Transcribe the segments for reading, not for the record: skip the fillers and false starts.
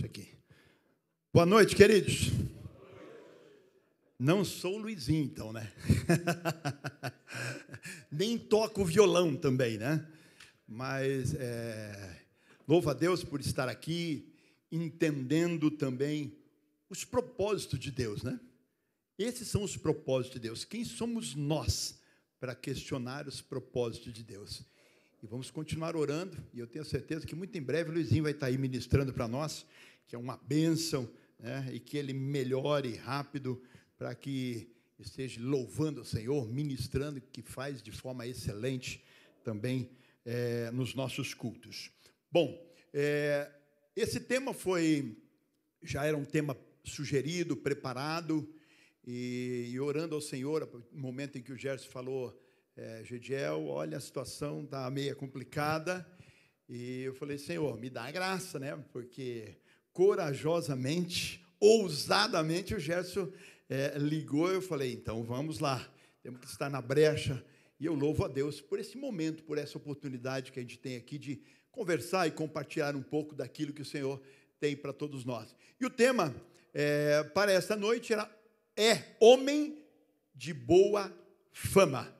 aqui. Boa noite, queridos. Não sou o Luizinho, então, né? Nem toco violão também, né? Mas louvo a Deus por estar aqui, entendendo também os propósitos de Deus, né? Esses são os propósitos de Deus. Quem somos nós para questionar os propósitos de Deus? E vamos continuar orando, e eu tenho certeza que muito em breve o Luizinho vai estar aí ministrando para nós, que é uma bênção, né? E que ele melhore rápido, para que esteja louvando o Senhor, ministrando, que faz de forma excelente também nos nossos cultos. Bom, esse tema já era um tema sugerido, preparado, e orando ao Senhor, no momento em que o Gerson falou, Gediel, olha, a situação está meio complicada, e eu falei, Senhor, me dá a graça, né? Porque corajosamente, ousadamente, o Gerson ligou, eu falei, então vamos lá, temos que estar na brecha, e eu louvo a Deus por esse momento, por essa oportunidade que a gente tem aqui de conversar e compartilhar um pouco daquilo que o Senhor tem para todos nós. E o tema para esta noite é homem de boa fama.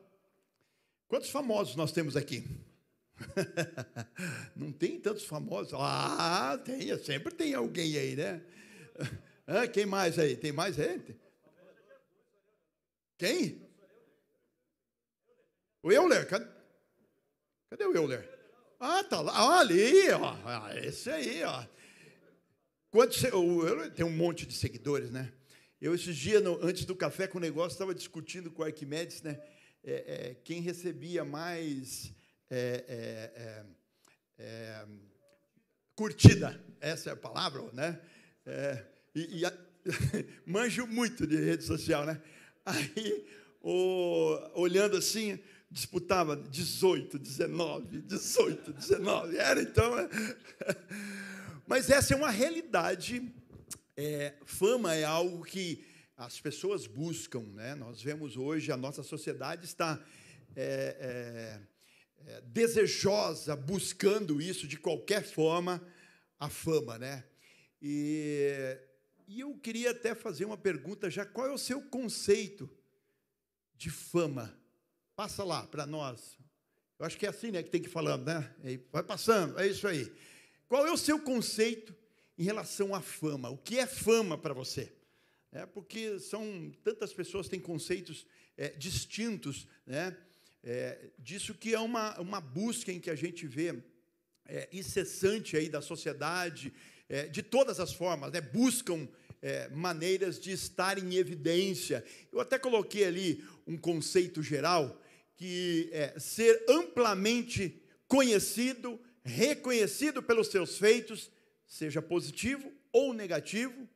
Quantos famosos nós temos aqui? Não tem tantos famosos? Ah, tem, sempre tem alguém aí, né? Quem mais aí? Tem mais gente? Quem? O Euler. Cadê o Euler? Ah, tá lá. Ali, ó. Esse aí, ó. O Euler tem um monte de seguidores, né? Eu, esses dias, antes do café com o negócio, estava discutindo com o Arquimedes, né? Quem recebia mais curtida, essa é a palavra, né? Manjo muito de rede social, né? Aí, olhando assim, disputava 18, 19, 18, 19, era então, né? Mas essa é uma realidade, fama é algo que as pessoas buscam, né? Nós vemos hoje, a nossa sociedade está desejosa, buscando isso de qualquer forma, a fama, né? E eu queria até fazer uma pergunta já, qual é o seu conceito de fama? Passa lá para nós. Eu acho que é assim, né, que tem que ir falando, né? Vai passando, é isso aí. Qual é o seu conceito em relação à fama? O que é fama para você? Porque são tantas pessoas que têm conceitos distintos, né? Disso que é uma busca em que a gente vê incessante aí da sociedade, de todas as formas, né? Buscam maneiras de estar em evidência. Eu até coloquei ali um conceito geral, que é ser amplamente conhecido, reconhecido pelos seus feitos, seja positivo ou negativo,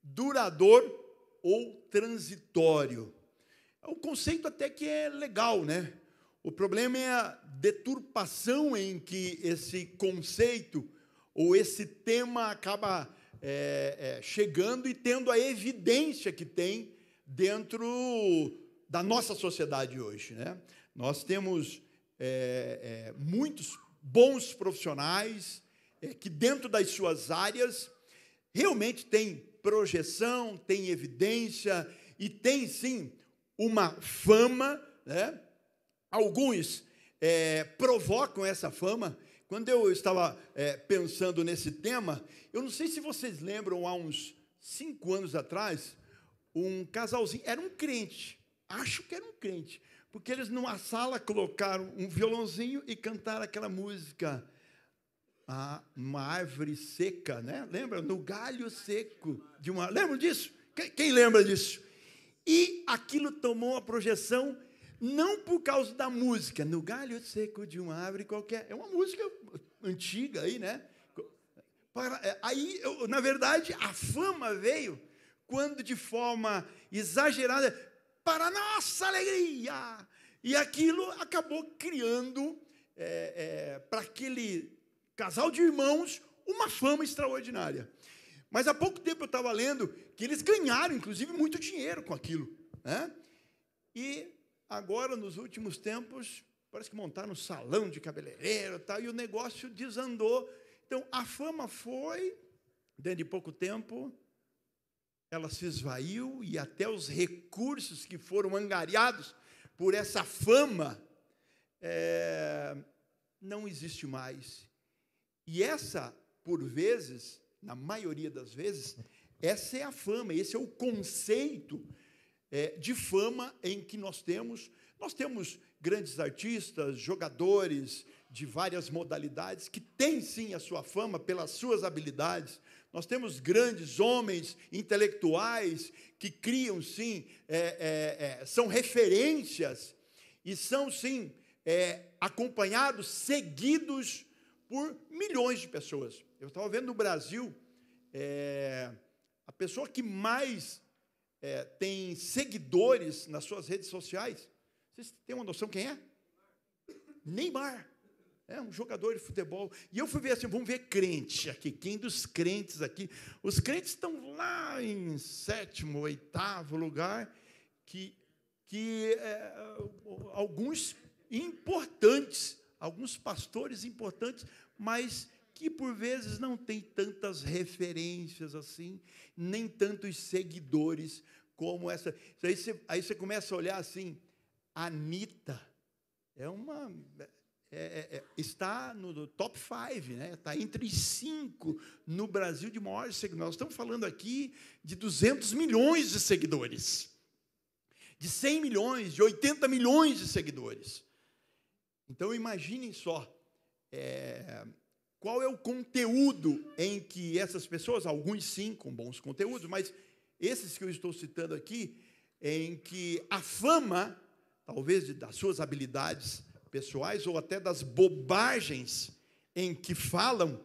duradouro ou transitório. É um conceito até que é legal, né? O problema é a deturpação em que esse conceito ou esse tema acaba chegando e tendo a evidência que tem dentro da nossa sociedade hoje, né? Nós temos muitos bons profissionais que dentro das suas áreas realmente têm projeção, têm evidência e têm, sim, uma fama, né? Alguns provocam essa fama. Quando eu estava pensando nesse tema, eu não sei se vocês lembram, há uns 5 anos atrás, um casalzinho, era um crente, acho que era um crente, porque eles numa sala colocaram um violãozinho e cantaram aquela música, uma árvore seca, né? Lembra? No galho seco de uma... Lembram disso? Quem lembra disso? E aquilo tomou uma projeção, não por causa da música, no galho seco de uma árvore qualquer. É uma música antiga aí, né? Aí, na verdade, a fama veio quando, de forma exagerada, para nossa alegria. E aquilo acabou criando, para aquele casal de irmãos, uma fama extraordinária. Mas há pouco tempo eu estava lendo que eles ganharam, inclusive, muito dinheiro com aquilo, né? E agora, nos últimos tempos, parece que montaram um salão de cabeleireiro e tal, e o negócio desandou. Então, a fama foi dentro de pouco tempo, ela se esvaiu e até os recursos que foram angariados por essa fama não existe mais. E essa, por vezes, na maioria das vezes, essa é a fama, esse é o conceito de fama em que nós temos. Nós temos grandes artistas, jogadores de várias modalidades, que têm sim a sua fama pelas suas habilidades. Nós temos grandes homens intelectuais que criam sim, são referências e são sim acompanhados, seguidos por milhões de pessoas. Eu estava vendo no Brasil, a pessoa que mais tem seguidores nas suas redes sociais. Vocês têm uma noção quem é? Neymar. É um jogador de futebol. E eu fui ver assim, vamos ver crente aqui. Quem dos crentes aqui? Os crentes estão lá em 7º, 8º lugar, alguns importantes, alguns pastores importantes, mas que por vezes não tem tantas referências assim, nem tantos seguidores como essa. Aí você começa a olhar assim, a Anitta está no top 5, né? Está entre os 5 no Brasil de maiores seguidores. Nós estamos falando aqui de 200 milhões de seguidores, de 100 milhões, de 80 milhões de seguidores. Então, imaginem só, qual é o conteúdo em que essas pessoas, alguns sim, com bons conteúdos, mas esses que eu estou citando aqui, em que a fama, talvez das suas habilidades pessoais ou até das bobagens em que falam,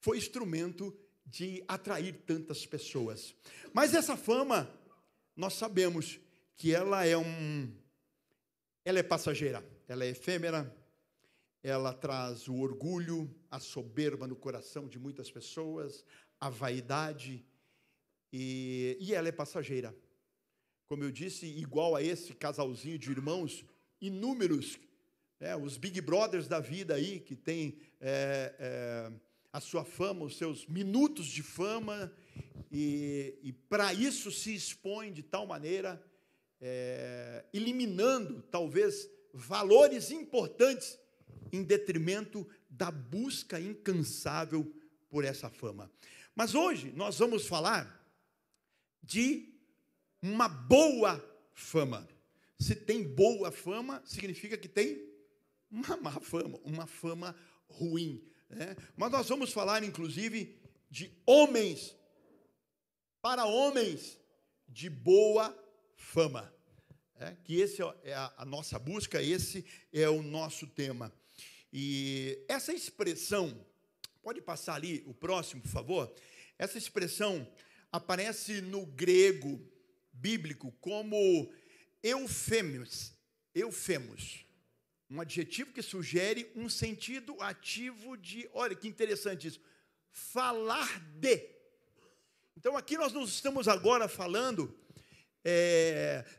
foi instrumento de atrair tantas pessoas. Mas essa fama, nós sabemos que ela é passageira, ela é efêmera, ela traz o orgulho, a soberba no coração de muitas pessoas, a vaidade, e ela é passageira. Como eu disse, igual a esse casalzinho de irmãos, inúmeros, os Big Brothers da vida aí, que tem a sua fama, os seus minutos de fama, e para isso se expõe de tal maneira, eliminando, talvez, valores importantes, em detrimento da busca incansável por essa fama. Mas hoje nós vamos falar de uma boa fama. Se tem boa fama, significa que tem uma má fama, uma fama ruim, né? Mas nós vamos falar, inclusive, de homens, para homens de boa fama. Que esse é a nossa busca, esse é o nosso tema. E essa expressão, pode passar ali o próximo, por favor? Essa expressão aparece no grego bíblico como eufemos, um adjetivo que sugere um sentido ativo de, olha que interessante isso, falar de. Então aqui nós não estamos agora falando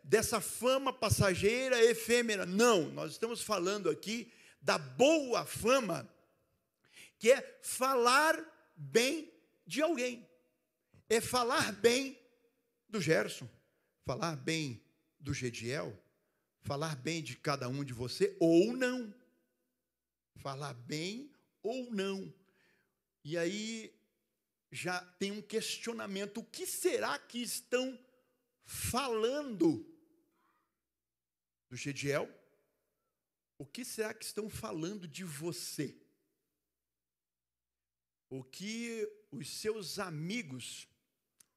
dessa fama passageira, efêmera, não, nós estamos falando aqui da boa fama, que é falar bem de alguém, é falar bem do Gerson, falar bem do Gediel, falar bem de cada um de você, ou não, falar bem ou não. E aí já tem um questionamento, o que será que estão falando do Gediel? O que será que estão falando de você? O que os seus amigos...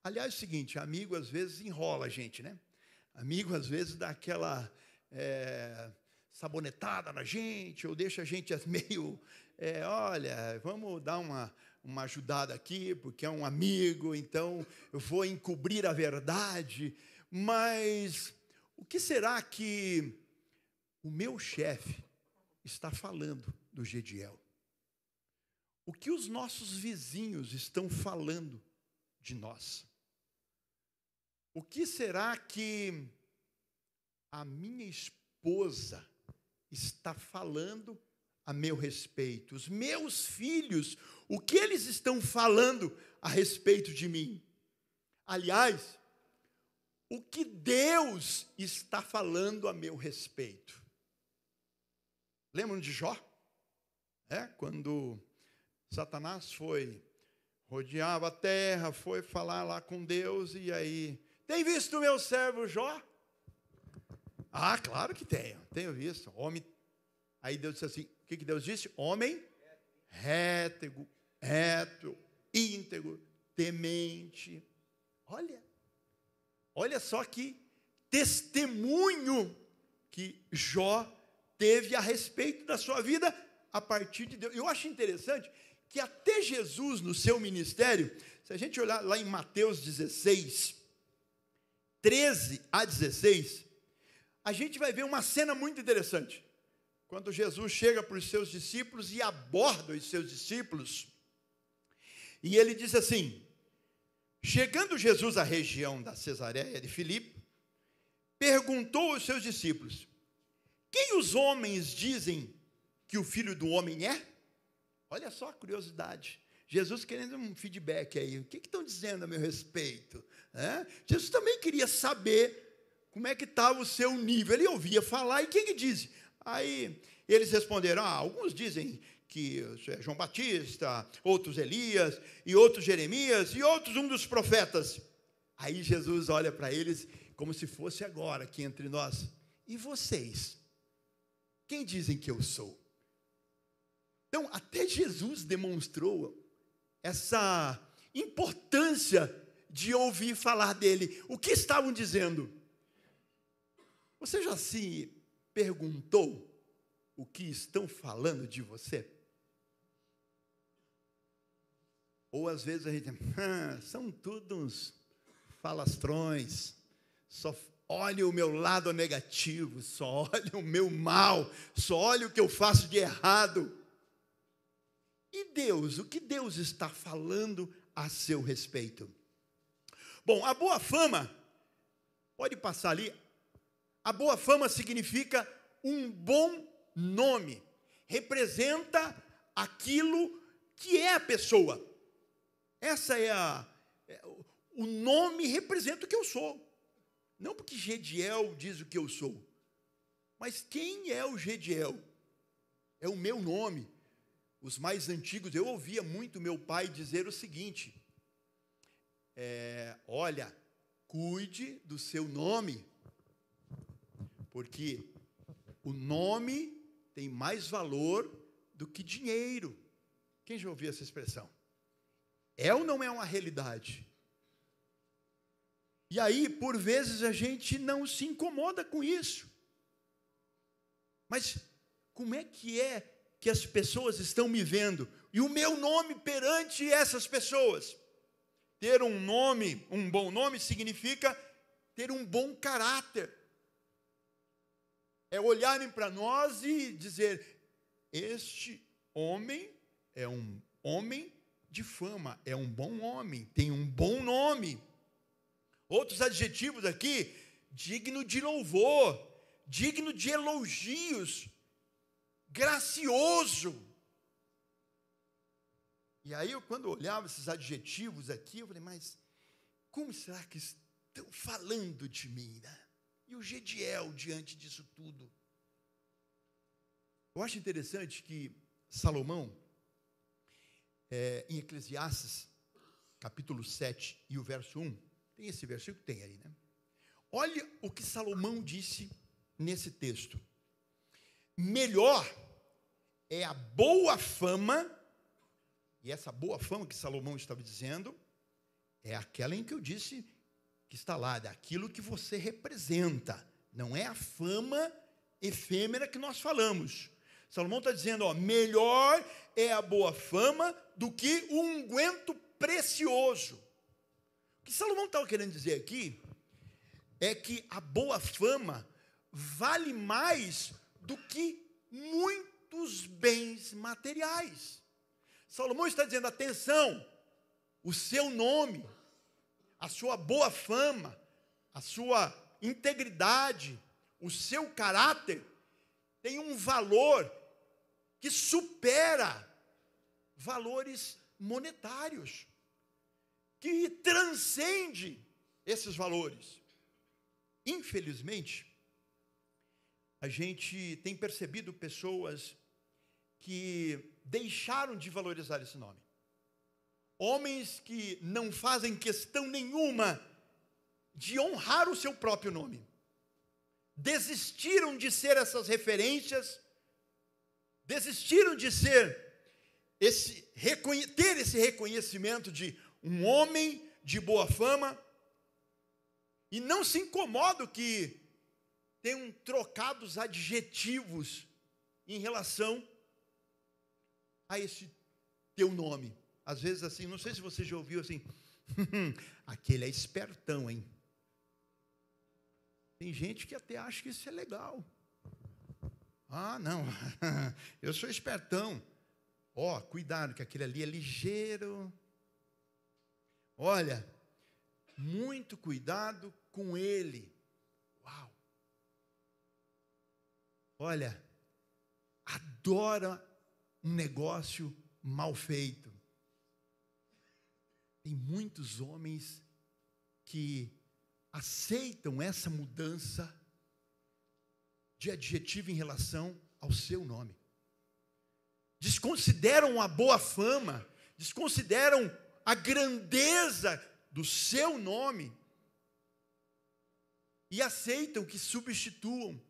Aliás, é o seguinte, amigo às vezes enrola a gente, né? Amigo às vezes dá aquela sabonetada na gente, ou deixa a gente meio... olha, vamos dar uma ajudada aqui, porque é um amigo, então eu vou encobrir a verdade. Mas o que será que o meu chefe está falando do Gediel? O que os nossos vizinhos estão falando de nós? O que será que a minha esposa está falando a meu respeito? Os meus filhos, o que eles estão falando a respeito de mim? Aliás, o que Deus está falando a meu respeito? Lembram de Jó? Quando Satanás rodeava a terra, foi falar lá com Deus, e aí, tem visto o meu servo Jó? Ah, claro que tenho visto. Homem. Aí Deus disse assim, o que Deus disse? Homem reto, íntegro, temente. Olha só que testemunho que Jó teve a respeito da sua vida a partir de Deus. Eu acho interessante que até Jesus, no seu ministério, se a gente olhar lá em Mateus 16, 13 a 16, a gente vai ver uma cena muito interessante. Quando Jesus chega para os seus discípulos e aborda os seus discípulos, e ele diz assim, chegando Jesus à região da Cesareia de Filipe, perguntou aos seus discípulos, quem os homens dizem que o Filho do Homem é? Olha só a curiosidade. Jesus querendo um feedback aí. O que estão dizendo a meu respeito? Jesus também queria saber como é que estava o seu nível. Ele ouvia falar, e quem que diz? Aí eles responderam, alguns dizem que é João Batista, outros Elias, e outros Jeremias, e outros um dos profetas. Aí Jesus olha para eles como se fosse agora aqui entre nós. E vocês? Quem dizem que eu sou? Então, até Jesus demonstrou essa importância de ouvir falar dele. O que estavam dizendo? Você já se perguntou o que estão falando de você? Ou às vezes a gente são todos uns falastrões, só olha o meu lado negativo, só olha o meu mal, só olha o que eu faço de errado. E Deus, o que Deus está falando a seu respeito? Bom, a boa fama, pode passar ali, a boa fama significa um bom nome, representa aquilo que é a pessoa. Essa o nome representa o que eu sou. Não porque Gediel diz o que eu sou, mas quem é o Gediel? É o meu nome. Os mais antigos, eu ouvia muito meu pai dizer o seguinte, olha, cuide do seu nome, porque o nome tem mais valor do que dinheiro. Quem já ouviu essa expressão? É ou não é uma realidade? E aí, por vezes, a gente não se incomoda com isso. Mas como é que as pessoas estão me vendo? E o meu nome perante essas pessoas? Ter um nome, um bom nome, significa ter um bom caráter. É olharem para nós e dizer, este homem é um homem de fama, é um bom homem, tem um bom nome. Outros adjetivos aqui, digno de louvor, digno de elogios, gracioso. E aí, quando eu olhava esses adjetivos aqui, eu falei, mas como será que estão falando de mim, né? E o Gediel diante disso tudo? Eu acho interessante que Salomão, em Eclesiastes, capítulo 7 e o verso 1, tem esse versículo? Tem aí, né? Olha o que Salomão disse nesse texto. Melhor é a boa fama, e essa boa fama que Salomão estava dizendo, é aquela em que eu disse que está lá, daquilo que você representa, não é a fama efêmera que nós falamos. Salomão está dizendo, melhor é a boa fama do que o unguento precioso. O que Salomão estava querendo dizer aqui é que a boa fama vale mais do que muitos bens materiais. Salomão está dizendo, atenção, o seu nome, a sua boa fama, a sua integridade, o seu caráter tem um valor que supera valores monetários, que transcende esses valores. Infelizmente, a gente tem percebido pessoas que deixaram de valorizar esse nome. Homens que não fazem questão nenhuma de honrar o seu próprio nome. Desistiram de ser essas referências, desistiram de ser ter esse reconhecimento de um homem de boa fama, e não se incomodam que tenham trocado os adjetivos em relação a esse teu nome. Às vezes assim, não sei se você já ouviu assim, aquele é espertão, hein? Tem gente que até acha que isso é legal. Ah, não, eu sou espertão. Ó, cuidado, que aquele ali é ligeiro. Olha, muito cuidado com ele. Uau! Olha, adora um negócio mal feito. Tem muitos homens que aceitam essa mudança de adjetivo em relação ao seu nome. Desconsideram a boa fama, desconsideram a grandeza do seu nome e aceitam que substituam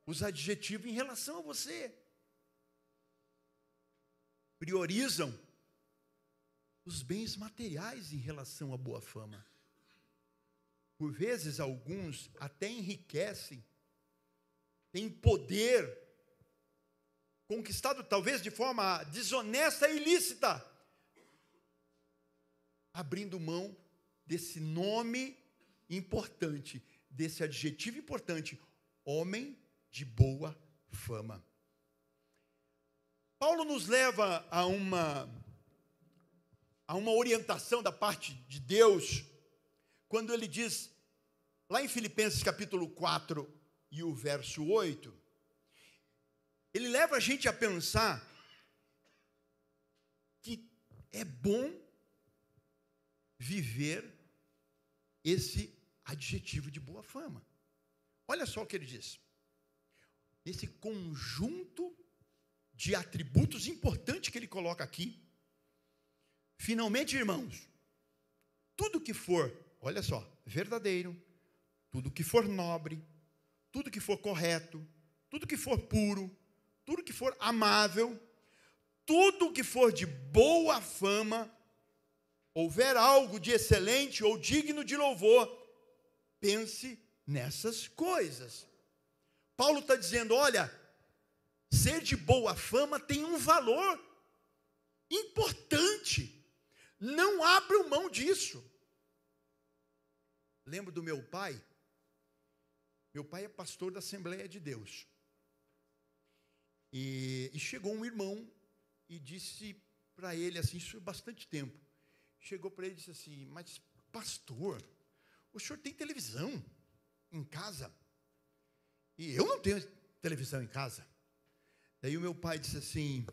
os adjetivos em relação a você. Priorizam os bens materiais em relação à boa fama. Por vezes, alguns até enriquecem, têm poder, conquistado talvez de forma desonesta e ilícita, abrindo mão desse nome importante, desse adjetivo importante, homem de boa fama. Paulo nos leva a uma orientação da parte de Deus, quando ele diz, lá em Filipenses capítulo 4 e o verso 8, ele leva a gente a pensar que é bom viver esse adjetivo de boa fama. Olha só o que ele diz. Esse conjunto de atributos importantes que ele coloca aqui. Finalmente, irmãos, tudo que for, olha só, verdadeiro, tudo que for nobre, tudo que for correto, tudo que for puro, tudo que for amável, tudo que for de boa fama, houver algo de excelente ou digno de louvor, pense nessas coisas. Paulo está dizendo, olha, ser de boa fama tem um valor importante. Não abra mão disso. Lembro do meu pai. Meu pai é pastor da Assembleia de Deus. E chegou um irmão e disse para ele assim, isso foi bastante tempo. Chegou para ele e disse assim, mas pastor, o senhor tem televisão em casa? E eu não tenho televisão em casa. Daí o meu pai disse assim,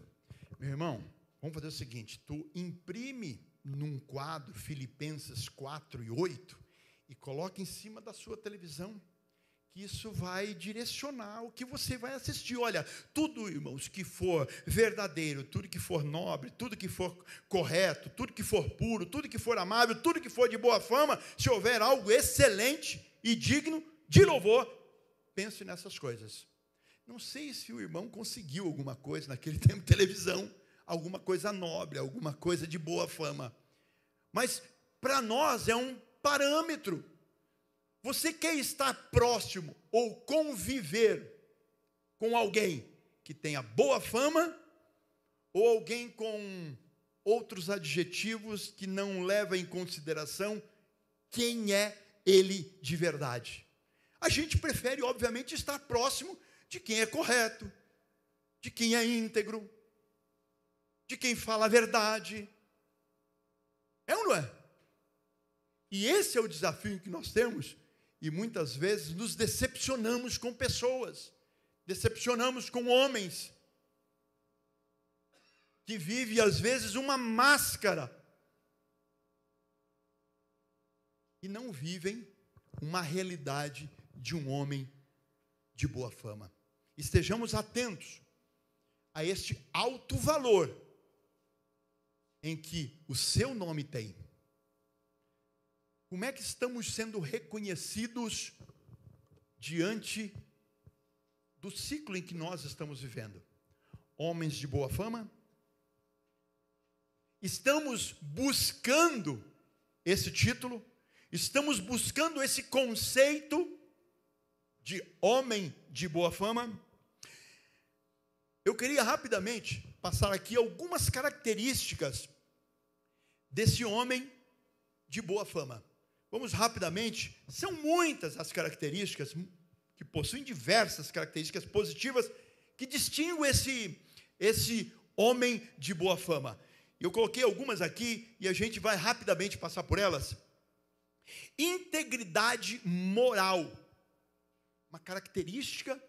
meu irmão, vamos fazer o seguinte, tu imprime num quadro Filipenses 4 e 8 e coloca em cima da sua televisão, que isso vai direcionar o que você vai assistir. Olha, tudo, irmãos, que for verdadeiro, tudo que for nobre, tudo que for correto, tudo que for puro, tudo que for amável, tudo que for de boa fama, se houver algo excelente e digno de louvor, pense nessas coisas. Não sei se o irmão conseguiu alguma coisa naquele tempo de televisão, alguma coisa nobre, alguma coisa de boa fama. Mas para nós é um parâmetro. Você quer estar próximo ou conviver com alguém que tenha boa fama ou alguém com outros adjetivos que não levam em consideração quem é ele de verdade? A gente prefere, obviamente, estar próximo de quem é correto, de quem é íntegro, de quem fala a verdade. É ou não é? E esse é o desafio que nós temos. E muitas vezes nos decepcionamos com pessoas, decepcionamos com homens, que vive, às vezes, uma máscara, e não vivem uma realidade de um homem de boa fama. Estejamos atentos a este alto valor em que o seu nome tem. Como é que estamos sendo reconhecidos diante do ciclo em que nós estamos vivendo? Homens de boa fama? Estamos buscando esse título? Estamos buscando esse conceito de homem de boa fama? Eu queria rapidamente passar aqui algumas características desse homem de boa fama. Vamos rapidamente, são muitas as características, que possuem diversas características positivas, que distinguem esse homem de boa fama. Eu coloquei algumas aqui, e a gente vai rapidamente passar por elas. Integridade moral, uma característica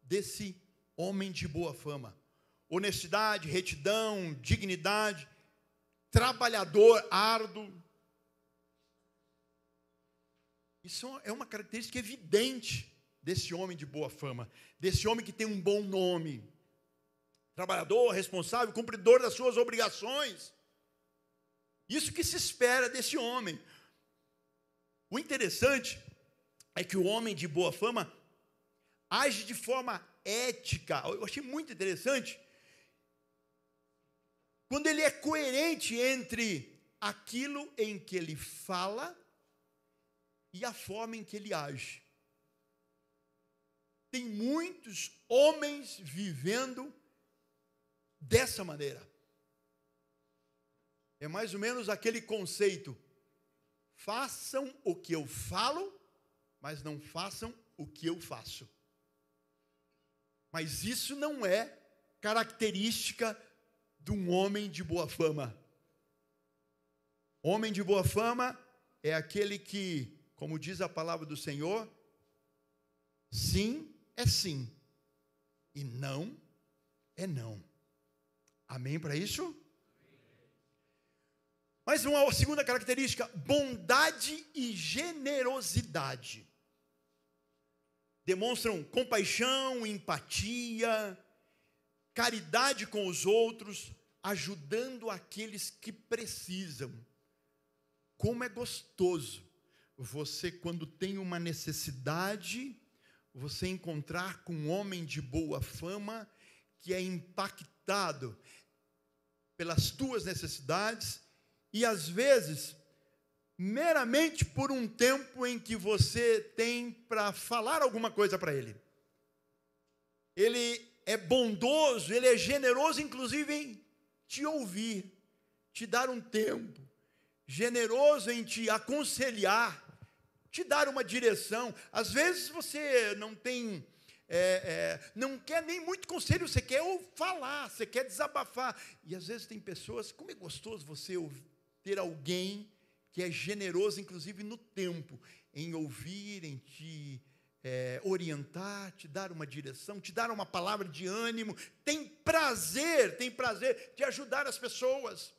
desse homem de boa fama. Honestidade, retidão, dignidade, trabalhador árduo. Isso é uma característica evidente desse homem de boa fama, desse homem que tem um bom nome. Trabalhador, responsável, cumpridor das suas obrigações. Isso que se espera desse homem. O interessante é que o homem de boa fama age de forma ética. Eu achei muito interessante quando ele é coerente entre aquilo em que ele fala e a forma em que ele age. Tem muitos homens vivendo dessa maneira. É mais ou menos aquele conceito: façam o que eu falo, mas não façam o que eu faço. Mas isso não é característica de um homem de boa fama. Homem de boa fama é aquele que, como diz a palavra do Senhor, sim é sim e não é não. Amém para isso? Mas uma segunda característica: bondade e generosidade. Demonstram compaixão, empatia, caridade com os outros, ajudando aqueles que precisam. Como é gostoso você, quando tem uma necessidade, você encontrar com um homem de boa fama que é impactado pelas tuas necessidades e, às vezes, meramente por um tempo em que você tem para falar alguma coisa para ele. Ele é bondoso, ele é generoso, inclusive em te ouvir, te dar um tempo, generoso em te aconselhar, te dar uma direção. Às vezes você não tem, não quer nem muito conselho, você quer falar, você quer desabafar. E às vezes tem pessoas, como é gostoso você ter alguém que é generoso, inclusive no tempo, em ouvir, em te orientar, te dar uma direção, te dar uma palavra de ânimo. Tem prazer de ajudar as pessoas.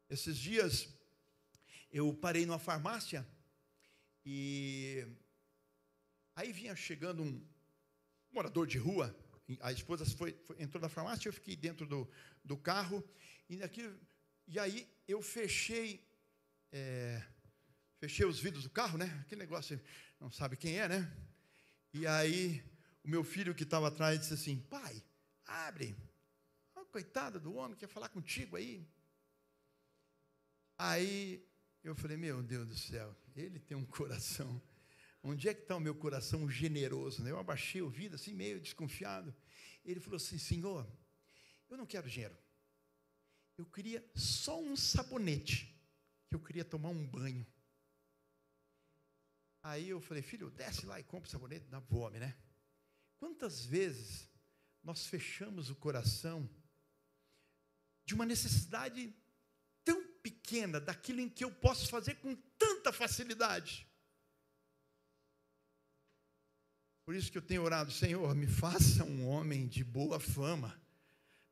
Esses dias eu parei numa farmácia e aí vinha chegando um morador de rua. A esposa entrou na farmácia, eu fiquei dentro do carro e aí eu fechei os vidros do carro, né? Aquele negócio, não sabe quem é, né? E aí o meu filho que estava atrás disse assim: pai, abre. Oh, coitado do homem, quer falar contigo aí. Aí eu falei: meu Deus do céu, ele tem um coração. Onde é que está o meu coração generoso? Né? Eu abaixei o vidro assim, meio desconfiado. Ele falou assim: senhor, eu não quero dinheiro. Eu queria só um sabonete, que eu queria tomar um banho. Aí eu falei: filho, desce lá e compra o sabonete da Vome, né? Quantas vezes nós fechamos o coração de uma necessidade tão pequena, daquilo em que eu posso fazer com tanta facilidade? Por isso que eu tenho orado: Senhor, me faça um homem de boa fama,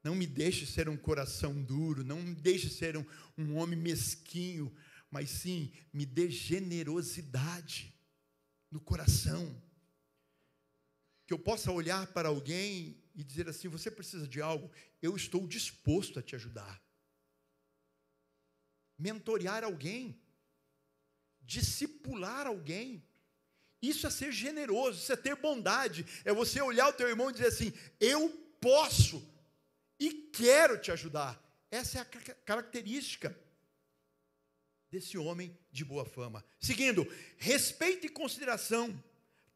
Não me deixe ser um coração duro, não me deixe ser um homem mesquinho, mas sim, me dê generosidade no coração. Que eu possa olhar para alguém e dizer assim: você precisa de algo, eu estou disposto a te ajudar. Mentorear alguém, discipular alguém, isso é ser generoso, isso é ter bondade, é você olhar o teu irmão e dizer assim: eu posso e quero te ajudar. Essa é a característica desse homem de boa fama. Seguindo, respeito e consideração,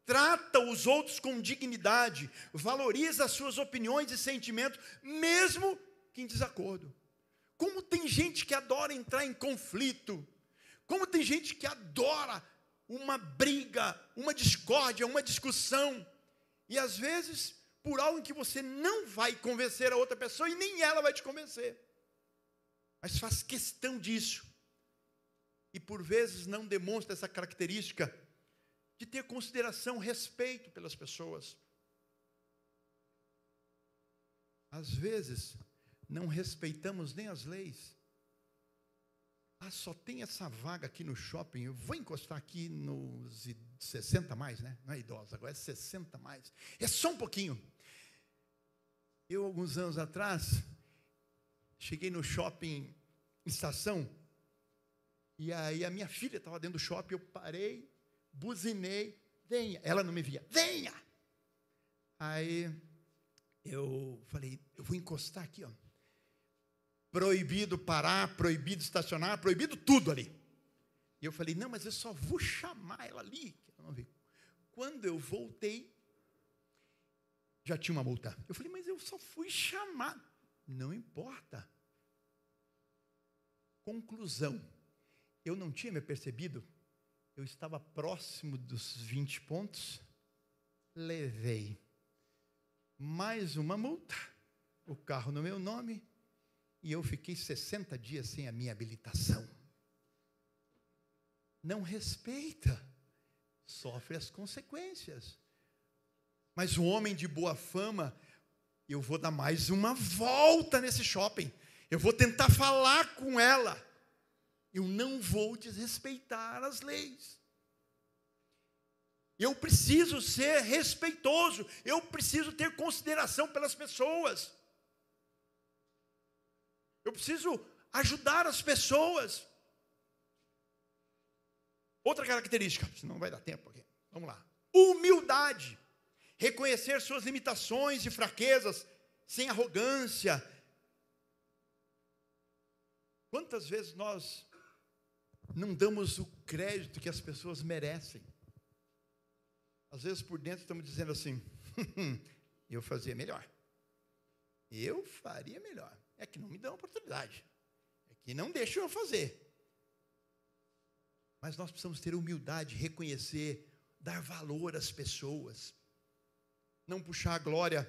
trata os outros com dignidade, valoriza as suas opiniões e sentimentos, mesmo que em desacordo. Como tem gente que adora entrar em conflito, como tem gente que adora uma briga, uma discórdia, uma discussão, e às vezes por algo em que você não vai convencer a outra pessoa e nem ela vai te convencer, mas faz questão disso, e por vezes não demonstra essa característica de ter consideração, respeito pelas pessoas. Às vezes não respeitamos nem as leis. Só tem essa vaga aqui no shopping, eu vou encostar aqui nos 60 mais, né? Não é idosa, agora é 60 mais. É só um pouquinho. Eu, alguns anos atrás, cheguei no shopping Estação, e aí a minha filha estava dentro do shopping, eu parei, buzinei, venha. Ela não me via, venha! Aí eu falei, eu vou encostar aqui, ó. Proibido parar, proibido estacionar, proibido tudo ali. E eu falei, não, mas eu só vou chamar ela ali, que ela não veio. Quando eu voltei, já tinha uma multa. Eu falei, mas eu só fui chamar. Não importa. Conclusão, eu não tinha me percebido, eu estava próximo dos 20 pontos, levei mais uma multa, o carro no meu nome, e eu fiquei 60 dias sem a minha habilitação. Não respeita, sofre as consequências. Mas o homem de boa fama, eu vou dar mais uma volta nesse shopping, eu vou tentar falar com ela, eu não vou desrespeitar as leis. Eu preciso ser respeitoso, eu preciso ter consideração pelas pessoas. Eu preciso ajudar as pessoas. Outra característica, senão não vai dar tempo aqui. Vamos lá. Humildade. Reconhecer suas limitações e fraquezas sem arrogância. Quantas vezes nós não damos o crédito que as pessoas merecem? Às vezes por dentro estamos dizendo assim, eu fazia melhor. Eu faria melhor. É que não me dão oportunidade. É que não deixam eu fazer. Mas nós precisamos ter humildade, reconhecer, dar valor às pessoas. Não puxar a glória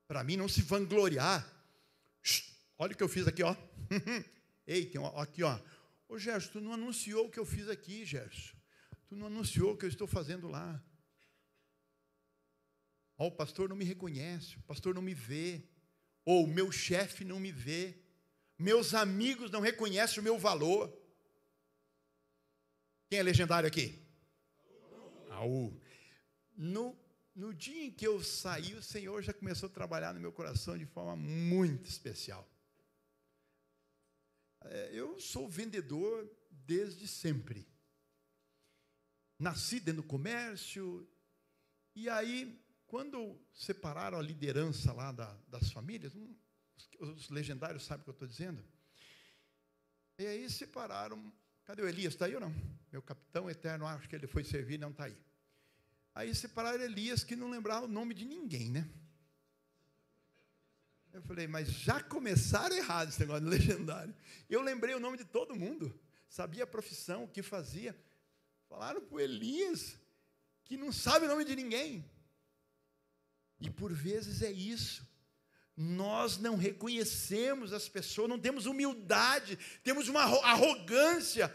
para mim, não se vangloriar. Olha o que eu fiz aqui, ó. Ei, tem aqui, ó. Ô Gerson, tu não anunciou o que eu fiz aqui, Gerson. Tu não anunciou o que eu estou fazendo lá. Ó, o pastor não me reconhece, o pastor não me vê. Ou o meu chefe não me vê. Meus amigos não reconhecem o meu valor. Quem é legendário aqui? Aú. No dia em que eu saí, o Senhor já começou a trabalhar no meu coração de forma muito especial. Eu sou vendedor desde sempre. Nasci dentro do comércio, e aí, quando separaram a liderança lá das famílias, os legendários sabem o que eu estou dizendo, e aí separaram, cadê o Elias? Está aí ou não? Meu capitão eterno, acho que ele foi servir, não está aí. Aí separaram Elias, que não lembrava o nome de ninguém, né? Eu falei, mas já começaram errado esse negócio de legendário. Eu lembrei o nome de todo mundo, sabia a profissão, o que fazia. Falaram para o Elias, que não sabe o nome de ninguém. E por vezes é isso. Nós não reconhecemos as pessoas, não temos humildade, temos uma arrogância.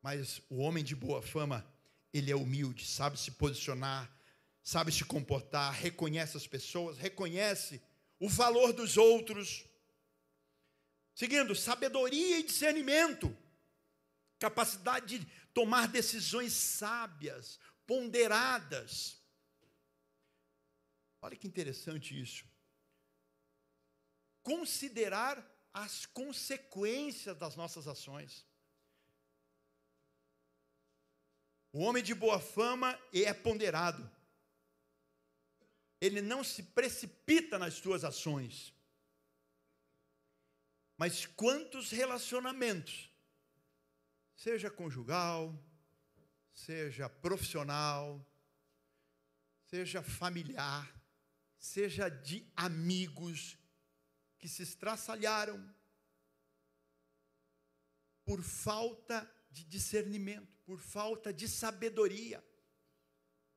Mas o homem de boa fama, ele é humilde, sabe se posicionar, sabe se comportar, reconhece as pessoas, reconhece o valor dos outros. Seguindo, sabedoria e discernimento, capacidade de tomar decisões sábias, ponderadas. Olha que interessante isso. Considerar as consequências das nossas ações. O homem de boa fama é ponderado. Ele não se precipita nas suas ações. Mas quantos relacionamentos, seja conjugal, seja profissional, seja familiar, seja de amigos, que se estraçalharam por falta de discernimento, por falta de sabedoria.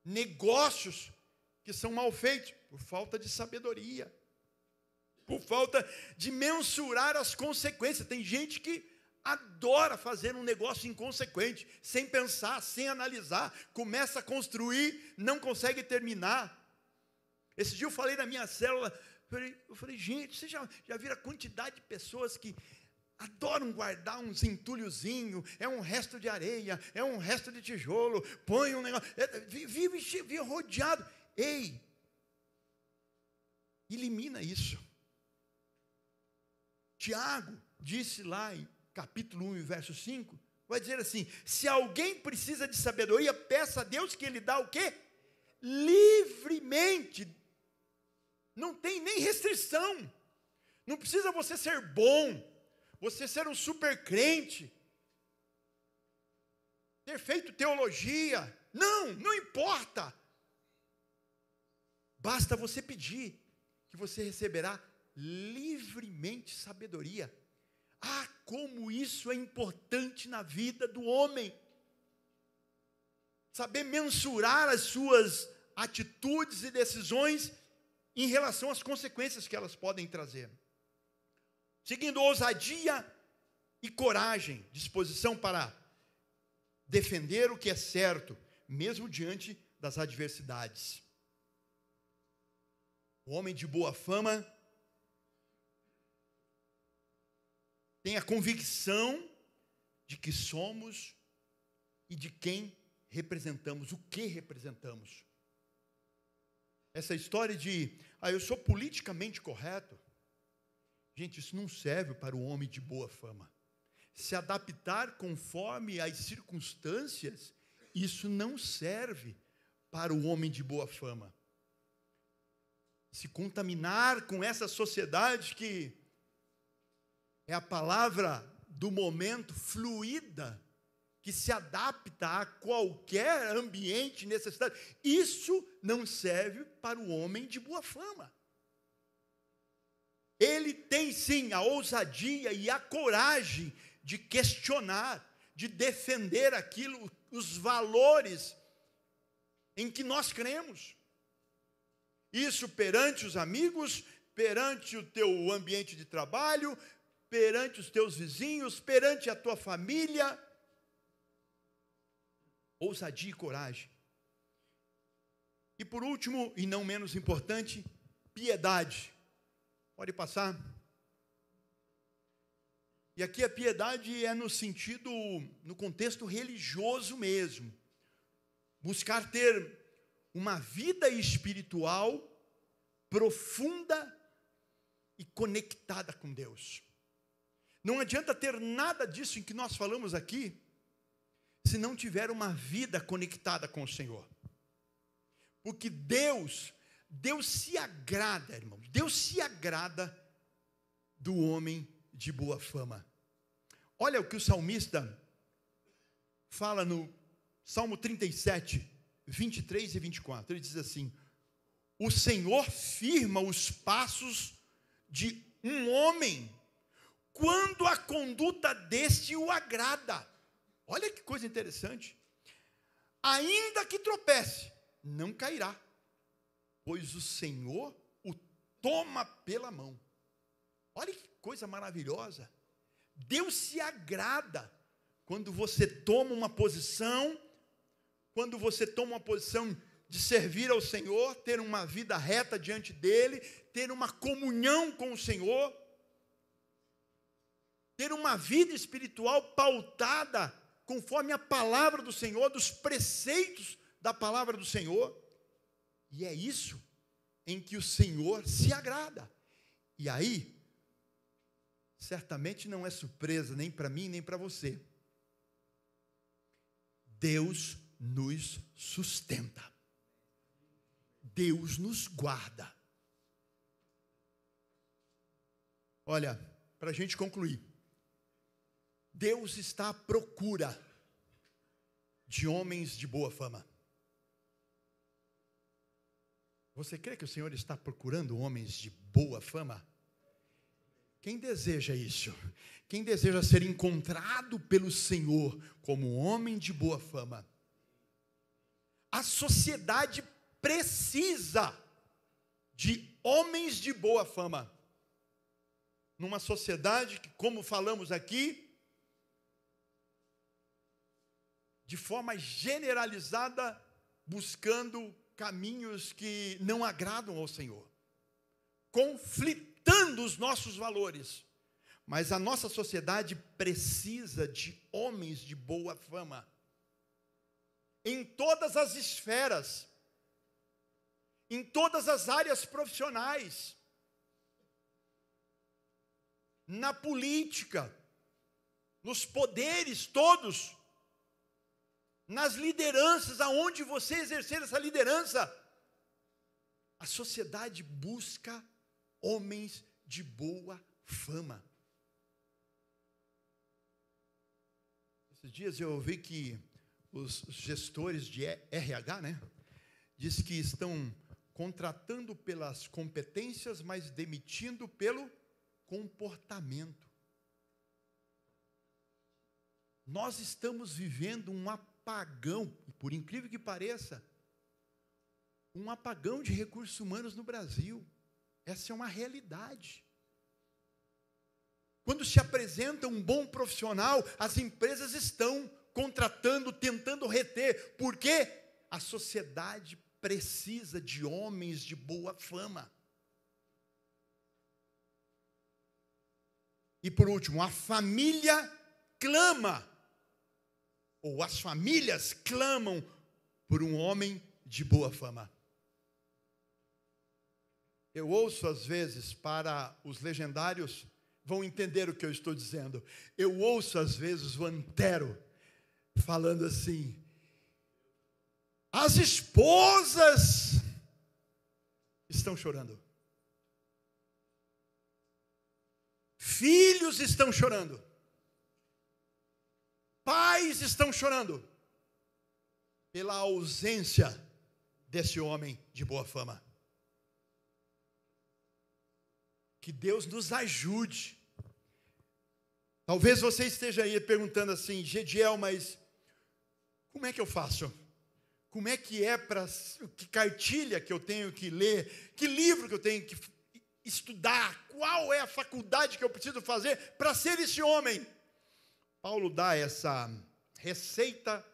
Negócios que são mal feitos por falta de sabedoria, por falta de mensurar as consequências. Tem gente que adora fazer um negócio inconsequente, sem pensar, sem analisar, começa a construir, não consegue terminar. Esse dia eu falei na minha célula, eu falei, gente, vocês já viram a quantidade de pessoas que adoram guardar uns entulhozinhos, é um resto de areia, é um resto de tijolo, põe um negócio, vive rodeado. Ei, elimina isso. Tiago disse lá em capítulo 1, verso 5, vai dizer assim, se alguém precisa de sabedoria, peça a Deus que Ele dá o quê? Livremente. Não tem nem restrição. Não precisa você ser bom, você ser um super crente, ter feito teologia. Não importa. Basta você pedir, que você receberá livremente sabedoria. Ah, como isso é importante na vida do homem. Saber mensurar as suas atitudes e decisões em relação às consequências que elas podem trazer. Seguindo, ousadia e coragem, disposição para defender o que é certo, mesmo diante das adversidades. O homem de boa fama tem a convicção de que somos e de quem representamos, o que representamos. Essa história de, eu sou politicamente correto. Gente, isso não serve para o homem de boa fama. Se adaptar conforme as circunstâncias, isso não serve para o homem de boa fama. Se contaminar com essa sociedade que é a palavra do momento, fluida, que se adapta a qualquer ambiente, necessidade, isso não serve para o homem de boa fama. Ele tem sim a ousadia e a coragem de questionar, de defender aquilo, os valores em que nós cremos. Isso perante os amigos, perante o teu ambiente de trabalho, perante os teus vizinhos, perante a tua família. Ousadia e coragem. E por último, e não menos importante, piedade. Pode passar. E aqui a piedade é no sentido, no contexto religioso mesmo. Buscar ter uma vida espiritual profunda e conectada com Deus. Não adianta ter nada disso em que nós falamos aqui, se não tiver uma vida conectada com o Senhor. Porque Deus se agrada, irmãos, Deus se agrada do homem de boa fama. Olha o que o salmista fala no Salmo 37, 23 e 24. Ele diz assim: o Senhor firma os passos de um homem, quando a conduta deste o agrada. Olha que coisa interessante. Ainda que tropece, não cairá, pois o Senhor o toma pela mão. Olha que coisa maravilhosa. Deus se agrada quando você toma uma posição, de servir ao Senhor, ter uma vida reta diante dEle, ter uma comunhão com o Senhor, ter uma vida espiritual pautada conforme a palavra do Senhor, dos preceitos da palavra do Senhor. E é isso em que o Senhor se agrada. E aí, certamente não é surpresa nem para mim, nem para você. Deus nos sustenta. Deus nos guarda. Olha, para a gente concluir, Deus está à procura de homens de boa fama. Você crê que o Senhor está procurando homens de boa fama? Quem deseja isso? Quem deseja ser encontrado pelo Senhor como homem de boa fama? A sociedade precisa de homens de boa fama. Numa sociedade que, como falamos aqui, de forma generalizada, buscando caminhos que não agradam ao Senhor, conflitando os nossos valores. Mas a nossa sociedade precisa de homens de boa fama, em todas as esferas, em todas as áreas profissionais, na política, nos poderes todos, nas lideranças, aonde você exercer essa liderança, a sociedade busca homens de boa fama. Esses dias eu ouvi que os gestores de RH, diz que estão contratando pelas competências, mas demitindo pelo comportamento. Nós estamos vivendo um apagão, e por incrível que pareça, um apagão de recursos humanos no Brasil. Essa é uma realidade. Quando se apresenta um bom profissional, as empresas estão contratando, tentando reter. Por quê? A sociedade precisa de homens de boa fama. E por último, a família clama, ou as famílias clamam por um homem de boa fama. Eu ouço às vezes, para os legendários vão entender o que eu estou dizendo, eu ouço às vezes o Antero falando assim: as esposas estão chorando, filhos estão chorando, pais estão chorando pela ausência desse homem de boa fama. Que Deus nos ajude. Talvez você esteja aí perguntando assim: Gediel, mas como é que eu faço? Como é que que cartilha que eu tenho que ler? Que livro que eu tenho que estudar? Qual é a faculdade que eu preciso fazer para ser esse homem? Paulo dá essa receita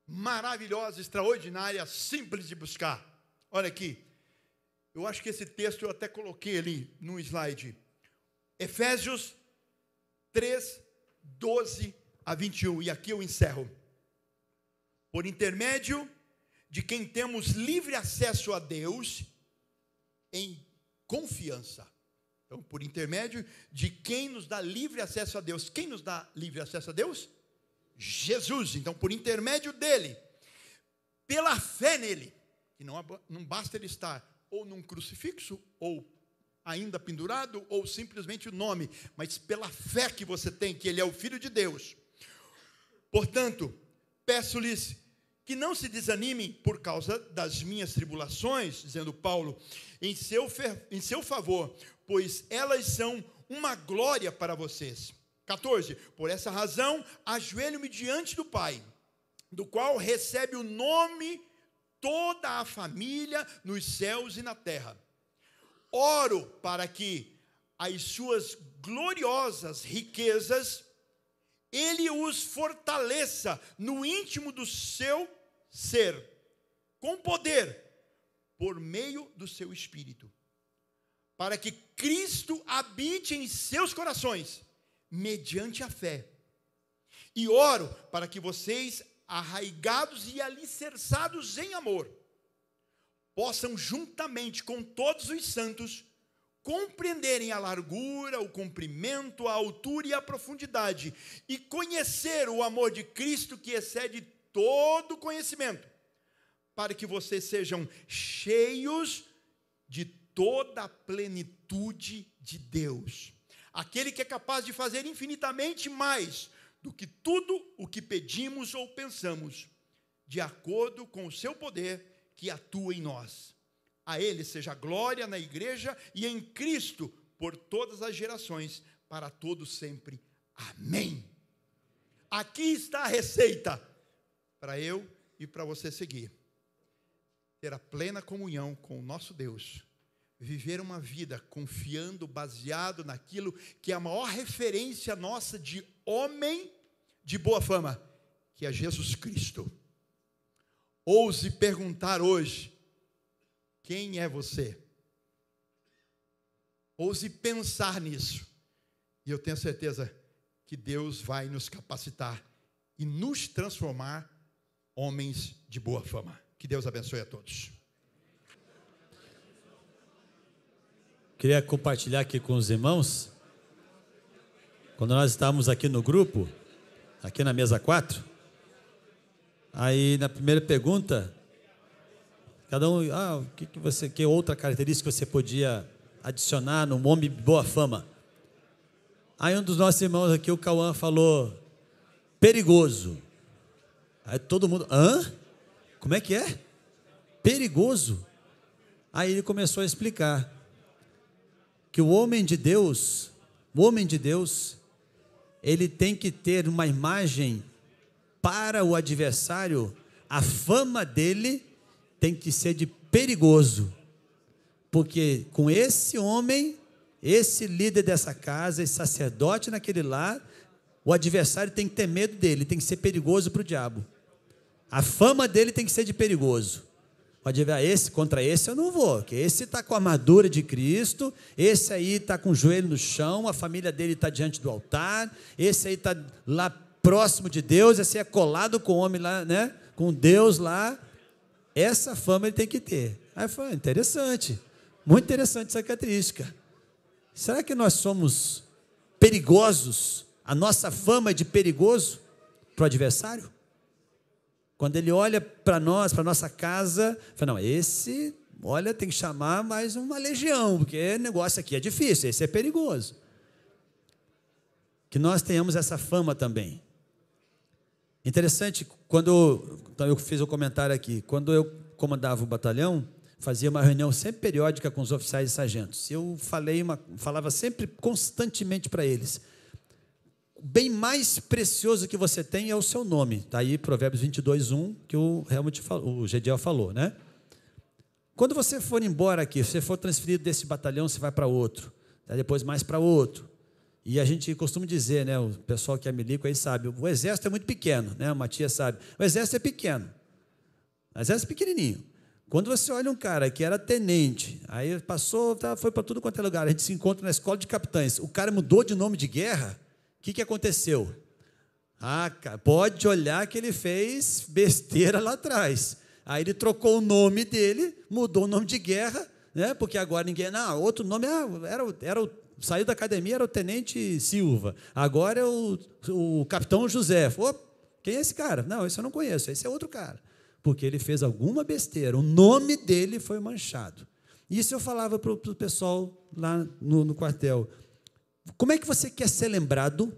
maravilhosa, extraordinária, simples de buscar. Olha aqui, eu acho que esse texto eu até coloquei ali no slide. Efésios 3, 12 a 21, e aqui eu encerro. Por intermédio de quem temos livre acesso a Deus em confiança. Então, por intermédio de quem nos dá livre acesso a Deus. Quem nos dá livre acesso a Deus? Jesus. Então, por intermédio dele, pela fé nele, que não basta ele estar ou num crucifixo, ou ainda pendurado, ou simplesmente o nome, mas pela fé que você tem, que ele é o Filho de Deus. Portanto, peço-lhes que não se desanimem por causa das minhas tribulações, dizendo Paulo, em seu favor, pois elas são uma glória para vocês. 14, por essa razão, ajoelho-me diante do Pai, do qual recebe o nome toda a família nos céus e na terra. Oro para que as suas gloriosas riquezas, ele os fortaleça no íntimo do seu ser, com poder, por meio do seu Espírito, para que Cristo habite em seus corações, mediante a fé. E oro para que vocês, arraigados e alicerçados em amor, possam juntamente com todos os santos, compreenderem a largura, o comprimento, a altura e a profundidade, e conhecer o amor de Cristo que excede todo conhecimento, para que vocês sejam cheios de toda a plenitude de Deus, aquele que é capaz de fazer infinitamente mais do que tudo o que pedimos ou pensamos, de acordo com o seu poder que atua em nós. A Ele seja a glória na igreja e em Cristo por todas as gerações, para todos sempre. Amém. Aqui está a receita para eu e para você seguir. Ter a plena comunhão com o nosso Deus. Viver uma vida confiando, baseado naquilo que é a maior referência nossa de homem de boa fama, que é Jesus Cristo. Ouse perguntar hoje: quem é você? Ouse pensar nisso. E eu tenho certeza que Deus vai nos capacitar e nos transformar homens de boa fama. Que Deus abençoe a todos. Queria compartilhar aqui com os irmãos. Quando nós estávamos aqui no grupo, aqui na mesa 4, aí na primeira pergunta, cada um, que outra característica você podia adicionar num homem de boa fama? Aí um dos nossos irmãos aqui, o Cauã, falou, perigoso. Aí todo mundo, hã? Como é que é? Perigoso? Aí ele começou a explicar que o homem de Deus, ele tem que ter uma imagem para o adversário, a fama dele tem que ser de perigoso, porque com esse homem, esse líder dessa casa, esse sacerdote naquele lar, o adversário tem que ter medo dele, tem que ser perigoso para o diabo. A fama dele tem que ser de perigoso. Pode ver, contra esse eu não vou, porque esse está com a armadura de Cristo, esse aí está com o joelho no chão, a família dele está diante do altar, esse aí está lá próximo de Deus, esse é colado com o homem lá, né? Com Deus lá. Essa fama ele tem que ter. Aí foi interessante, muito interessante essa característica. Será que nós somos perigosos? A nossa fama é de perigoso para o adversário? Quando ele olha para nós, para a nossa casa, fala, não, esse, olha, tem que chamar mais uma legião, porque o negócio aqui é difícil, esse é perigoso. Que nós tenhamos essa fama também. Interessante, então eu fiz o comentário aqui, quando eu comandava o batalhão, fazia uma reunião sempre periódica com os oficiais e sargentos. Eu falava sempre constantemente para eles, o bem mais precioso que você tem é o seu nome. Está aí Provérbios 22:1, que o Gediel falou, né? Quando você for embora aqui, se você for transferido desse batalhão, você vai para outro, depois mais para outro. E a gente costuma dizer, né, o pessoal que é milico aí sabe, o exército é muito pequeno, né? O Matias sabe, o exército é pequeno, o exército é pequenininho. Quando você olha um cara que era tenente, aí passou, foi para tudo quanto é lugar, a gente se encontra na escola de capitães, o cara mudou de nome de guerra, o que aconteceu? Cara, pode olhar que ele fez besteira lá atrás. Aí ele trocou o nome dele, mudou o nome de guerra, né? Porque agora ninguém, não, outro nome saiu da academia, era o Tenente Silva, agora é o Capitão José. Quem é esse cara? Não, esse eu não conheço, esse é outro cara. Porque ele fez alguma besteira, o nome dele foi manchado. Isso eu falava para o pessoal lá no quartel. Como é que você quer ser lembrado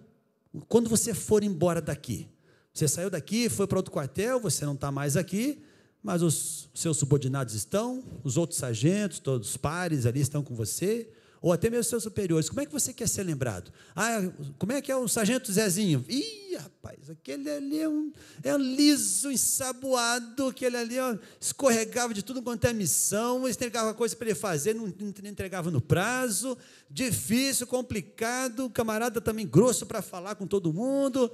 quando você for embora daqui? Você saiu daqui, foi para outro quartel, você não está mais aqui, mas os seus subordinados estão, os outros sargentos, todos os pares ali estão com você, ou até mesmo os seus superiores. Como é que você quer ser lembrado? Como é que é o sargento Zezinho? Ih, rapaz, aquele ali é um liso, ensaboado, aquele ali escorregava de tudo quanto é missão, entregava coisa para ele fazer, não entregava no prazo, difícil, complicado, camarada também grosso para falar com todo mundo.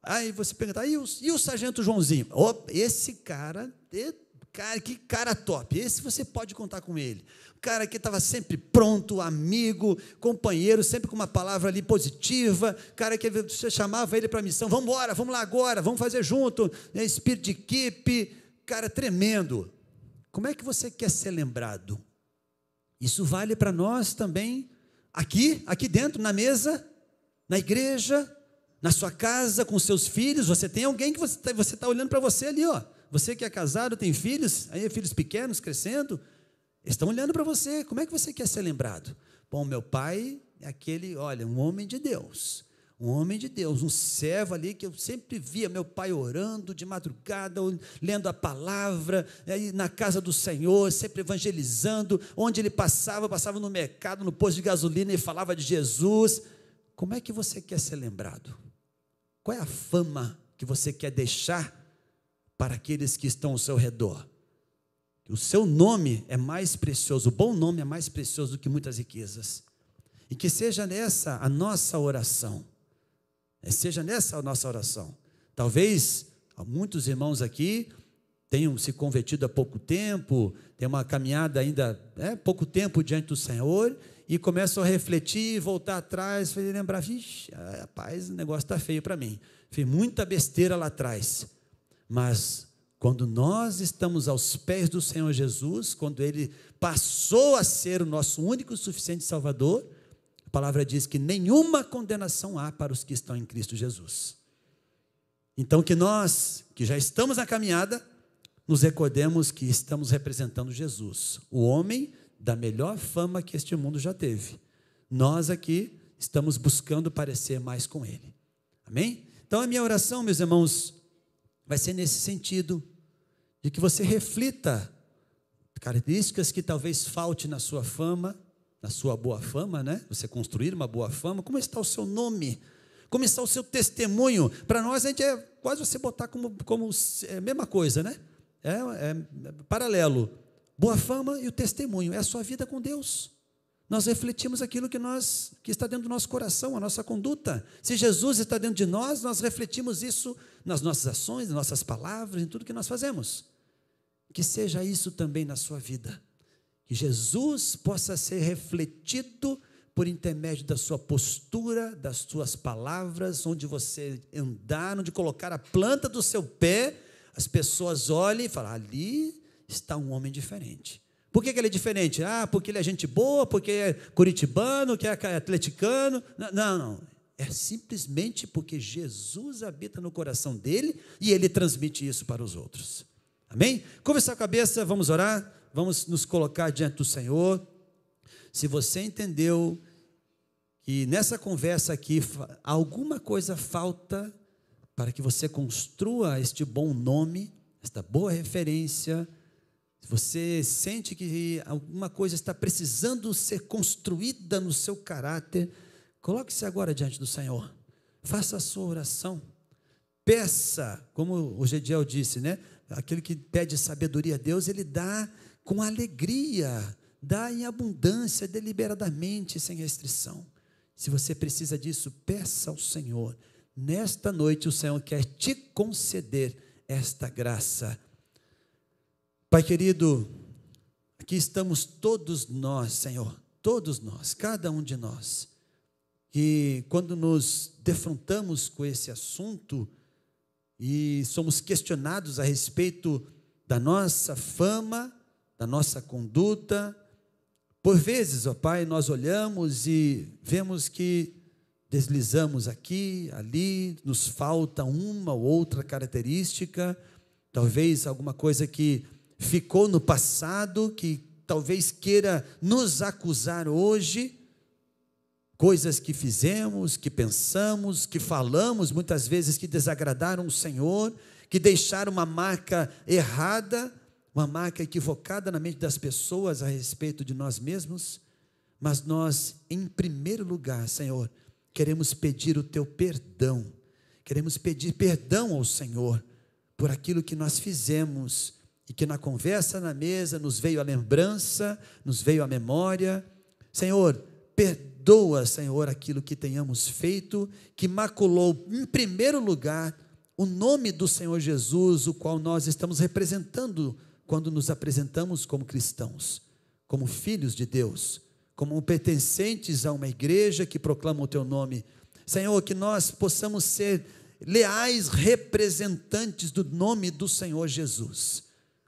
Aí você pergunta, e o sargento Joãozinho? Esse cara Cara, que cara top, esse você pode contar com ele. O cara que estava sempre pronto, amigo, companheiro, sempre com uma palavra ali positiva, cara que você chamava ele para a missão, vamos embora, vamos lá agora, vamos fazer junto, espírito de equipe, cara tremendo. Como é que você quer ser lembrado? Isso vale para nós também, aqui dentro, na mesa, na igreja, na sua casa, com seus filhos. Você tem alguém que você está olhando para você ali, ó. Você que é casado, tem filhos, aí filhos pequenos crescendo, estão olhando para você. Como é que você quer ser lembrado? Bom, meu pai é aquele, olha, um homem de Deus, um servo ali que eu sempre via meu pai orando de madrugada, lendo a palavra, aí na casa do Senhor, sempre evangelizando, onde ele passava no mercado, no posto de gasolina, e falava de Jesus. Como é que você quer ser lembrado? Qual é a fama que você quer deixar para aqueles que estão ao seu redor? O seu nome é mais precioso, o bom nome é mais precioso do que muitas riquezas. E que seja nessa a nossa oração. Talvez muitos irmãos aqui tenham se convertido há pouco tempo, tem uma caminhada ainda, pouco tempo diante do Senhor, e começam a refletir, voltar atrás, e lembrar, vixe, rapaz, o negócio está feio para mim. Fiz muita besteira lá atrás. Mas quando nós estamos aos pés do Senhor Jesus, quando Ele passou a ser o nosso único e suficiente Salvador, a palavra diz que nenhuma condenação há para os que estão em Cristo Jesus. Então que nós, que já estamos na caminhada, nos recordemos que estamos representando Jesus, o homem da melhor fama que este mundo já teve. Nós aqui estamos buscando parecer mais com Ele. Amém? Então a minha oração, meus irmãos, vai ser nesse sentido, de que você reflita características que talvez falte na sua fama, na sua boa fama, né? Você construir uma boa fama. Como está o seu nome? Como está o seu testemunho? Para nós, a gente é quase você botar como a mesma coisa, né? É paralelo. Boa fama e o testemunho é a sua vida com Deus. Nós refletimos aquilo que está dentro do nosso coração, a nossa conduta. Se Jesus está dentro de nós, nós refletimos isso nas nossas ações, nas nossas palavras, em tudo que nós fazemos. Que seja isso também na sua vida. Que Jesus possa ser refletido por intermédio da sua postura, das suas palavras, onde você andar, onde colocar a planta do seu pé, as pessoas olhem e falam, ali está um homem diferente. Por que ele é diferente? Porque ele é gente boa, porque é curitibano, que é atleticano. Não. É simplesmente porque Jesus habita no coração dele e ele transmite isso para os outros. Amém? Curva sua cabeça, vamos orar, vamos nos colocar diante do Senhor. Se você entendeu que nessa conversa aqui alguma coisa falta para que você construa este bom nome, esta boa referência, se você sente que alguma coisa está precisando ser construída no seu caráter, coloque-se agora diante do Senhor, faça a sua oração, peça, como o Gediel disse, né? Aquele que pede sabedoria a Deus, ele dá com alegria, dá em abundância, deliberadamente, sem restrição. Se você precisa disso, peça ao Senhor. Nesta noite o Senhor quer te conceder esta graça. Pai querido, aqui estamos todos nós, Senhor, todos nós, cada um de nós, que quando nos defrontamos com esse assunto e somos questionados a respeito da nossa fama, da nossa conduta, por vezes, ó Pai, nós olhamos e vemos que deslizamos aqui, ali, nos falta uma ou outra característica, talvez alguma coisa que ficou no passado, que talvez queira nos acusar hoje, coisas que fizemos, que pensamos, que falamos, muitas vezes que desagradaram o Senhor, que deixaram uma marca errada, uma marca equivocada na mente das pessoas a respeito de nós mesmos, mas nós, em primeiro lugar, Senhor, queremos pedir o Teu perdão, queremos pedir perdão ao Senhor por aquilo que nós fizemos e que na conversa na mesa nos veio a lembrança, nos veio a memória. Senhor, perdoa, Senhor, aquilo que tenhamos feito, que maculou, em primeiro lugar, o nome do Senhor Jesus, o qual nós estamos representando quando nos apresentamos como cristãos, como filhos de Deus, como pertencentes a uma igreja que proclama o teu nome. Senhor, que nós possamos ser leais representantes do nome do Senhor Jesus.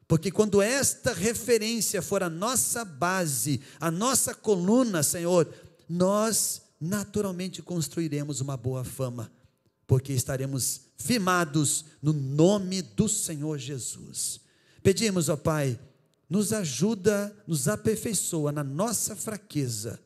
Porque quando esta referência for a nossa base, a nossa coluna, Senhor, nós naturalmente construiremos uma boa fama, porque estaremos firmados no nome do Senhor Jesus. Pedimos, ó Pai, nos ajuda, nos aperfeiçoa na nossa fraqueza.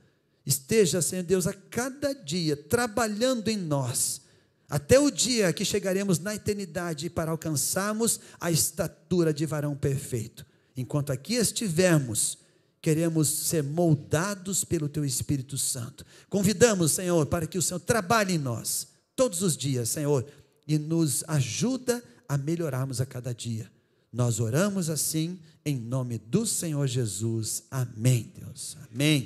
Esteja, Senhor Deus, a cada dia trabalhando em nós, até o dia que chegaremos na eternidade para alcançarmos a estatura de varão perfeito. Enquanto aqui estivermos, queremos ser moldados pelo Teu Espírito Santo. Convidamos, Senhor, para que o Senhor trabalhe em nós, todos os dias, Senhor, e nos ajuda a melhorarmos a cada dia. Nós oramos assim, em nome do Senhor Jesus. Amém, Deus. Amém.